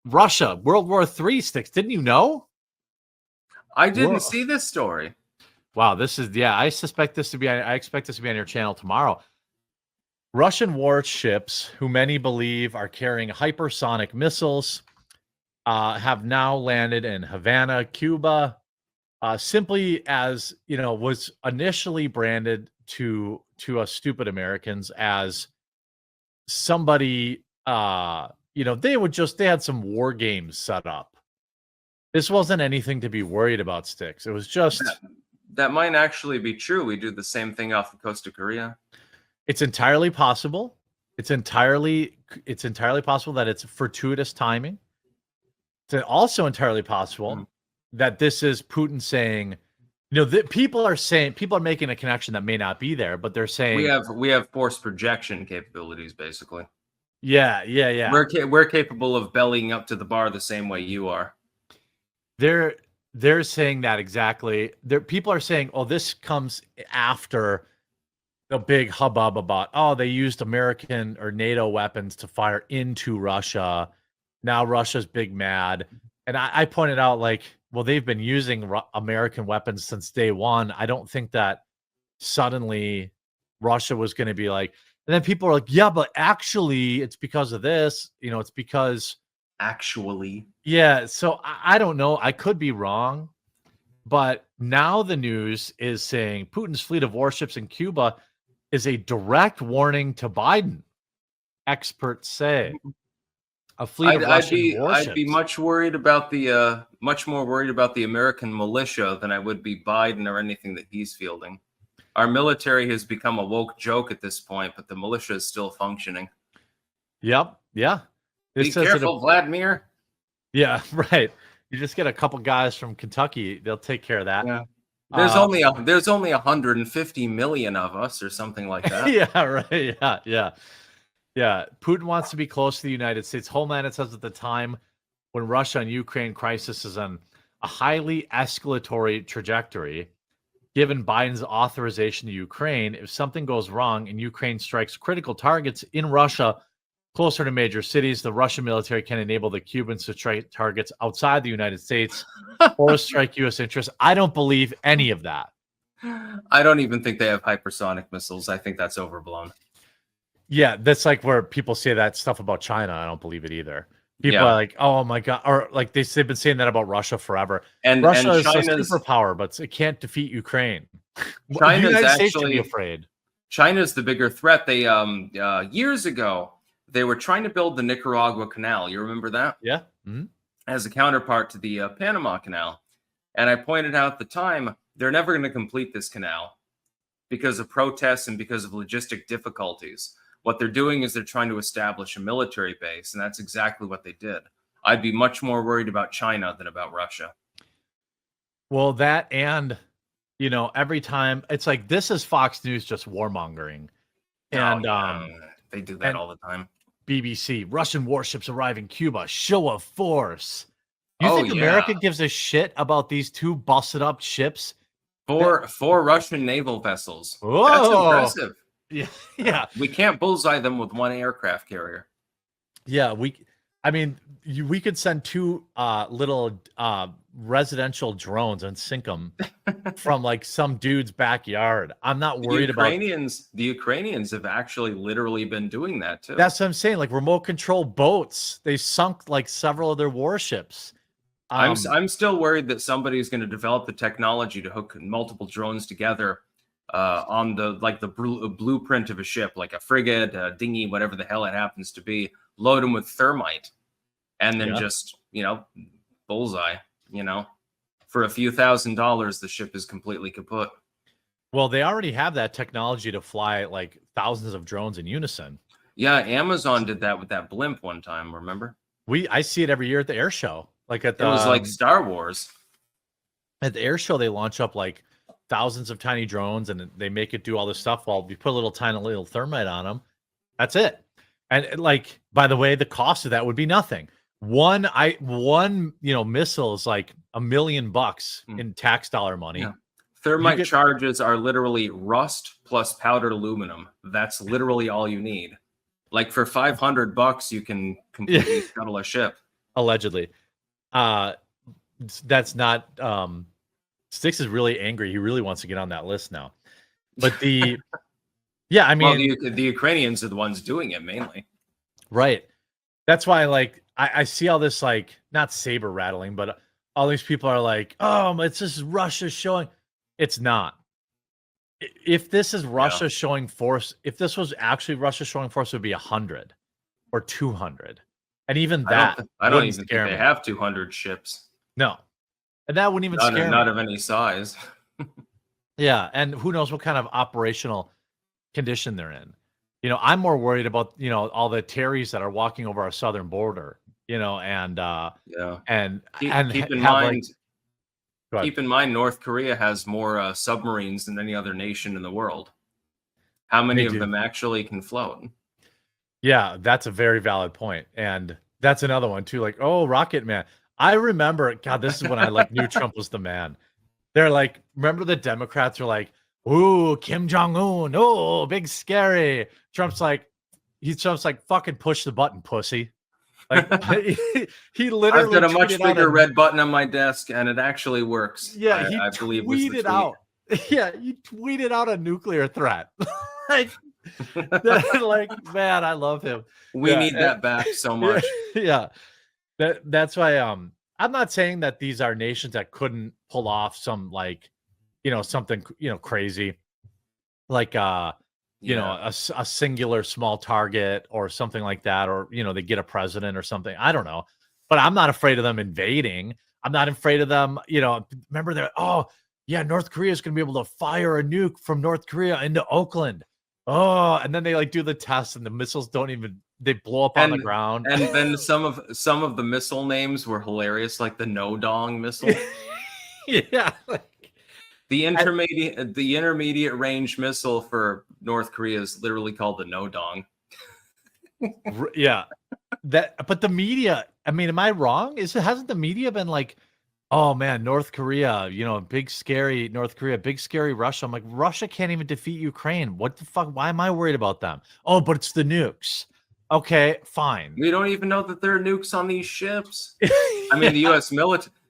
Russia, World War III sticks. Didn't you know? I didn't see this story. Wow, this is I suspect this to be. I expect this to be on your channel tomorrow. Russian warships, who many believe are carrying hypersonic missiles, have now landed in Havana, Cuba. Simply as was initially branded to us stupid Americans as somebody. They had some war games set up. This wasn't anything to be worried about, Styx. It was just that might actually be true. We do the same thing off the coast of Korea. It's entirely possible. It's entirely possible that it's fortuitous timing. It's also entirely possible that this is Putin saying, people are making a connection that may not be there, but they're saying we have force projection capabilities, basically. Yeah. We're capable of bellying up to the bar the same way you are. They're saying that exactly. People are saying, oh, this comes after the big hubbub about, they used American or NATO weapons to fire into Russia. Now Russia's big mad. And I pointed out, they've been using American weapons since day one. I don't think that suddenly Russia was going to be like, and then people are like, yeah, but actually it's because of this, it's because actually. Yeah. So I don't know. I could be wrong, but now the news is saying Putin's fleet of warships in Cuba is a direct warning to Biden. Experts say a fleet of Russian warships. I'd be much more worried about the American militia than I would be Biden or anything that he's fielding. Our military has become a woke joke at this point, but the militia is still functioning. Yep. Yeah. Be careful, Vladimir. Yeah, right. You just get a couple guys from Kentucky; they'll take care of that. Yeah. There's only 150 million of us, or something like that. Yeah, right. Yeah. Putin wants to be close to the United States homeland. It says at the time when Russia and Ukraine crisis is on a highly escalatory trajectory. Given Biden's authorization to Ukraine, if something goes wrong and Ukraine strikes critical targets in Russia closer to major cities, the Russian military can enable the Cubans to strike targets outside the United States or strike U.S. interests. I don't believe any of that. I don't even think they have hypersonic missiles. I think that's overblown. Yeah, that's like where people say that stuff about China. I don't believe it either. People are like, oh my God. Or like they've been saying that about Russia forever. And Russia is a superpower, but it can't defeat Ukraine. China's United actually States should be afraid. China's the bigger threat. They years ago, they were trying to build the Nicaragua Canal. You remember that? Yeah. As a counterpart to the Panama Canal. And I pointed out at the time, they're never going to complete this canal because of protests and because of logistic difficulties. What they're doing is they're trying to establish a military base, and that's exactly what they did. I'd be much more worried about China than about Russia. Well, that and, every time it's like, this is Fox News just warmongering. And they do that all the time. BBC, Russian warships arrive in Cuba, show of force. You think America gives a shit about these two busted up ships? Four Russian naval vessels. Whoa. That's impressive. Yeah. We can't bullseye them with one aircraft carrier. Yeah, we could send two little residential drones and sink them from like some dude's backyard. I'm not worried about the Ukrainians have actually literally been doing that too. That's what I'm saying. Like remote control boats, they sunk like several of their warships. I'm still worried that somebody's going to develop the technology to hook multiple drones together on the blueprint of a ship, like a frigate, a dinghy, whatever the hell it happens to be, load them with thermite, and then just, bullseye, for a few $1,000s, the ship is completely kaput. Well, they already have that technology to fly like thousands of drones in unison. Yeah, Amazon did that with that blimp one time, remember? I see it every year at the air show. It was like Star Wars. At the air show, they launch up like thousands of tiny drones and they make it do all this stuff while we put a little thermite on them. That's it. And like, by the way, the cost of that would be nothing. One missile is like $1 million in tax dollar money. Yeah. Thermite charges are literally rust plus powdered aluminum. That's literally all you need. Like for $500, you can completely scuttle a ship. Allegedly. Uh, that's not. Styx is really angry. He really wants to get on that list now. But yeah, I mean, well, the Ukrainians are the ones doing it mainly. Right. That's why, like, I see all this, like, not saber rattling, but all these people are like, oh, it's just Russia showing. It's not. If this is Russia showing force, if this was actually Russia showing force, it would be 100 or 200. And even that, I don't wouldn't even scare think they me. have 200 ships. No. And that wouldn't even scare me. Not of any size. Yeah. And who knows what kind of operational condition they're in. You know, I'm more worried about, you know, all the Terrys that are walking over our southern border, you know, and keep in mind North Korea has more submarines than any other nation in the world. How many of them actually can float? Yeah, that's a very valid point. And that's another one too. Like, oh, Rocket Man. I remember, God, this is when I like knew Trump was the man. They're like, remember the Democrats are like, ooh, Kim Jong-un, oh, big scary. Trump's like, fucking push the button, pussy. Like he literally. I've got a much bigger red button on my desk, and it actually works. Yeah, I believe tweeted out. Yeah, he tweeted out a nuclear threat. like, man, I love him. We need that back so much. Yeah, that's why. I'm not saying that these are nations that couldn't pull off some, like, you know, something, you know, crazy, like you know, a singular small target or something like that, or, you know, they get a president or something. I don't know, but I'm not afraid of them invading. I'm not afraid of them. You know, remember they're, oh yeah, North Korea is going to be able to fire a nuke from North Korea into Oakland. Oh, and then they like do the test and the missiles don't even, they blow up on the ground. And then some of the missile names were hilarious, like the No Dong missile. Yeah. The intermediate range missile for North Korea is literally called the No Dong. Yeah. But the media, I mean, am I wrong? Hasn't the media been like, oh man, North Korea, you know, big scary North Korea, big scary Russia. I'm like, Russia can't even defeat Ukraine. What the fuck? Why am I worried about them? Oh, but it's the nukes. Okay, fine. We don't even know that there are nukes on these ships. I mean, the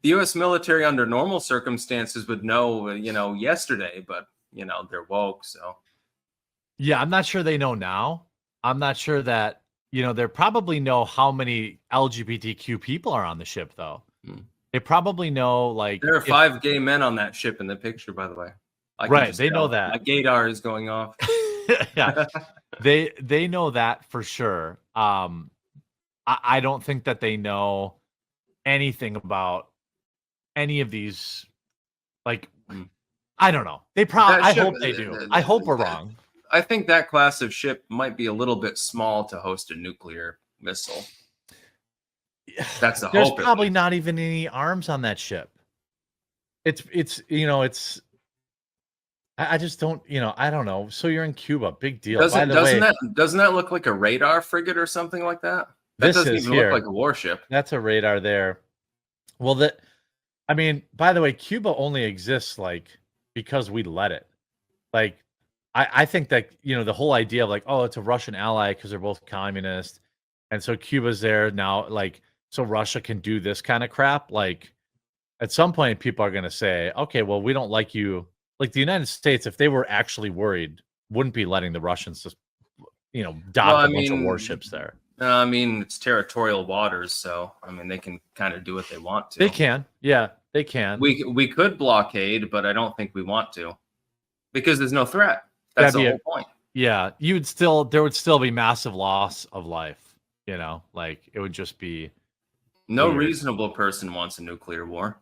U.S. military under normal circumstances would know, you know, yesterday, but, you know, they're woke, so. Yeah, I'm not sure they know now. I'm not sure that, you know, they probably know how many LGBTQ people are on the ship, though. They probably know, like, there are 5 gay men on that ship in the picture, by the way. Right, they know that. My gaydar is going off. Yeah, they know that for sure. I don't think that they know anything about any of these. Like, I don't know. They probably. I hope they do. I hope we're wrong. I think that class of ship might be a little bit small to host a nuclear missile. That's the hope. There's probably not even any arms on that ship. It's you know, it's. I just don't, you know, I don't know. So you're in Cuba, big deal. Doesn't that look like a radar frigate or something like that? That doesn't even look like a warship. That's a radar there. Well, I mean, by the way, Cuba only exists like because we let it. Like, I think that, you know, the whole idea of like, oh, it's a Russian ally because they're both communist, and so Cuba's there now, like, so Russia can do this kind of crap. Like, at some point, people are going to say, okay, well, we don't like you. Like the United States, if they were actually worried, wouldn't be letting the Russians just, you know, dock a bunch of warships there. I mean, it's territorial waters, so I mean, they can kind of do what they want to. They can, yeah, they can. We could blockade, but I don't think we want to, because there's no threat. That's the whole point. Yeah, there would still be massive loss of life. You know, like it would just be. No reasonable person wants a nuclear war.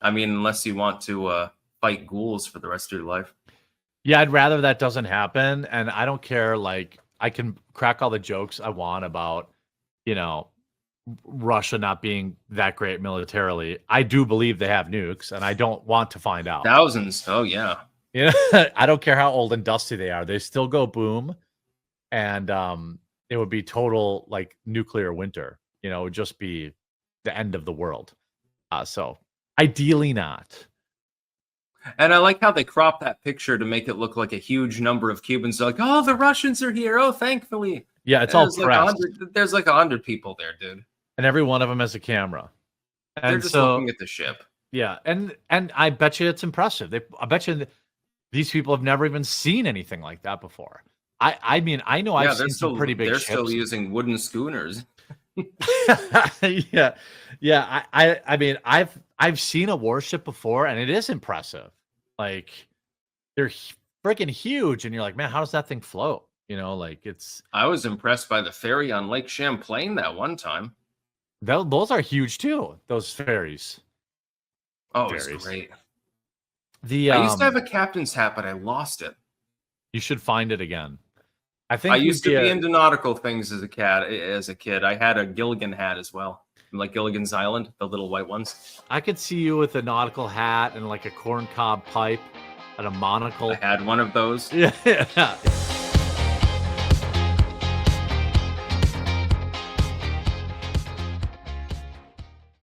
I mean, unless you want to fight ghouls for the rest of your life. Yeah, I'd rather that doesn't happen, and I don't care. Like, I can crack all the jokes I want about, you know, Russia not being that great militarily. I do believe they have nukes, and I don't want to find out. Thousands. Oh yeah. Yeah, I don't care how old and dusty they are. They still go boom, and it would be total like nuclear winter. You know, it would just be the end of the world. So ideally not. And I like how they crop that picture to make it look like a huge number of Cubans. They're like, oh, the Russians are here. Oh, thankfully. Yeah, it's all pressed. There's like 100 people there, dude. and every one of them has a camera. They're And just so, looking at the ship. yeah, and I bet you it's impressive. I bet you these people have never even seen anything like that before. I mean, I know Yeah, I've seen some pretty big they're ships. still using wooden schooners. Yeah, yeah. I mean, I've seen a warship before, and it is impressive. Like they're freaking huge, and you're like, man, how does that thing float? You know, like it's I was impressed by the ferry on Lake Champlain that one time. those are huge too. Those ferries. Oh, it was Ferries. great. The I used to have a captain's hat, but I lost it. you should find it again. I think I used to you'd be get- into nautical things as a kid. I had a Gilligan hat as well, like Gilligan's Island, the little white ones. I could see you with a nautical hat and like a corncob pipe and a monocle. I had one of those. Yeah.